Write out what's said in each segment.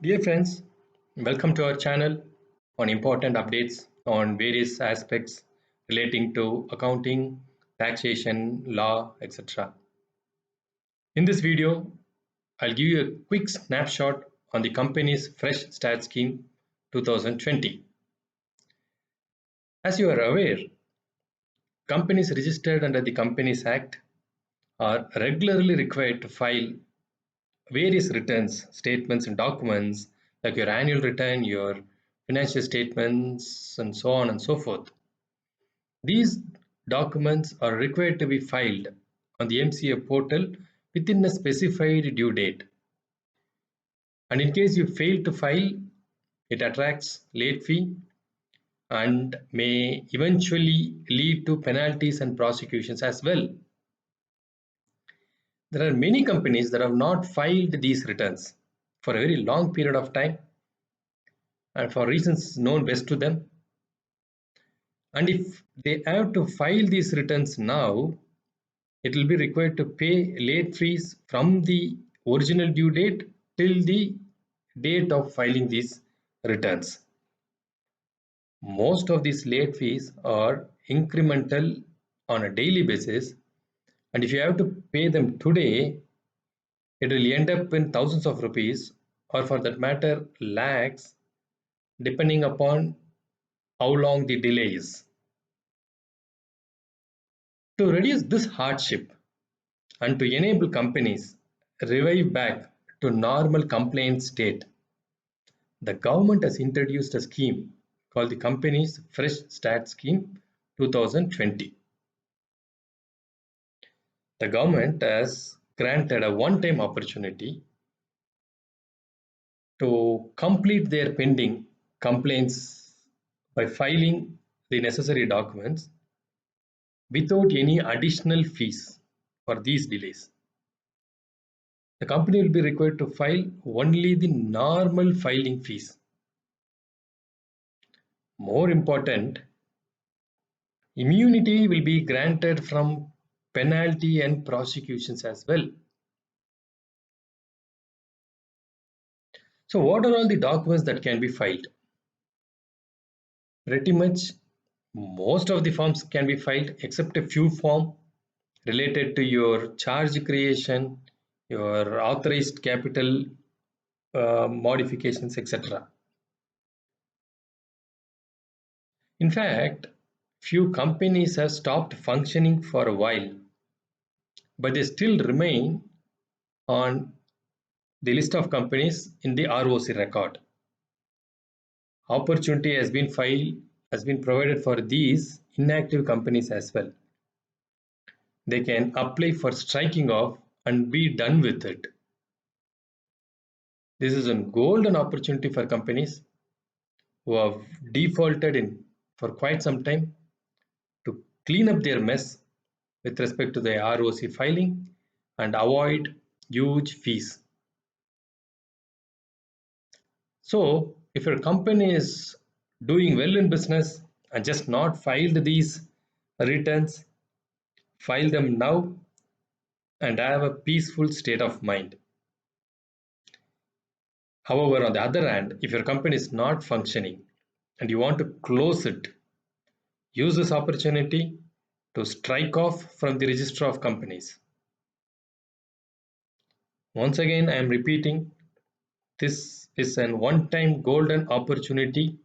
Dear friends, welcome to our channel on important updates on various aspects relating to accounting, taxation, law, etc. In this video, I'll give you a quick snapshot on the company's Fresh Start Scheme 2020. As you are aware, companies registered under the Companies Act are regularly required to file various returns, statements, and documents like your annual return, your financial statements, and so on and so forth. These documents are required to be filed on the MCA portal within a specified due date. And in case you fail to file, it attracts late fee and may eventually lead to penalties and prosecutions as well. There are many companies that have not filed these returns for a very long period of time and for reasons known best to them. And if they have to file these returns now, it will be required to pay late fees from the original due date till the date of filing these returns. Most of these late fees are incremental on a daily basis, and if you have to pay them today, it will end up in thousands of rupees, or for that matter, lakhs, depending upon how long the delay is. To reduce this hardship and to enable companies revive back to normal compliance state, the government has introduced a scheme called the Companies Fresh Start Scheme 2020. The government has granted a one-time opportunity to complete their pending complaints by filing the necessary documents without any additional fees for these delays. The company will be required to file only the normal filing fees. More important, immunity will be granted from penalty and prosecutions as well. So what are all the documents that can be filed? Pretty much most of the forms can be filed except a few forms related to your charge creation, your authorized capital modifications, etc. In fact, few companies have stopped functioning for a while, but they still remain on the list of companies in the ROC record. Opportunity has been provided for these inactive companies as well. They can apply for striking off and be done with it. This is a golden opportunity for companies who have defaulted in for quite some time to clean up their mess with respect to the ROC filing and avoid huge fees. So, if your company is doing well in business and just not filed these returns, file them now and have a peaceful state of mind. However, on the other hand, if your company is not functioning and you want to close it, use this opportunity to strike off from the register of companies. Once again, I am repeating, this is an one-time golden opportunity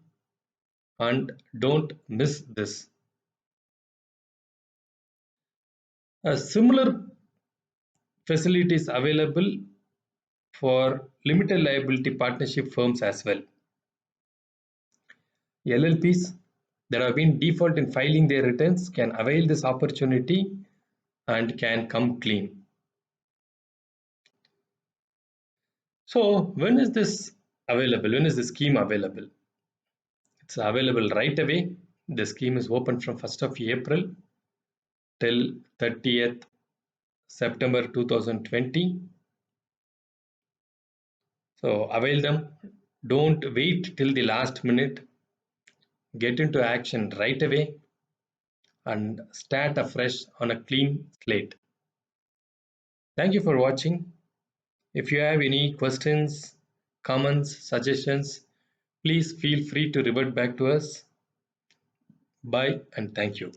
and don't miss this. A similar facility is available for limited liability partnership firms as well. LLPs that have been default in filing their returns can avail this opportunity and can come clean. So when is this available? When is the scheme available? It's available right away. The scheme is open from 1st of April till 30th September 2020. So avail them. Don't wait till the last minute. Get into action right away and start afresh on a clean slate. Thank you for watching. If you have any questions comments, suggestions, please feel free to revert back to us. Bye and thank you.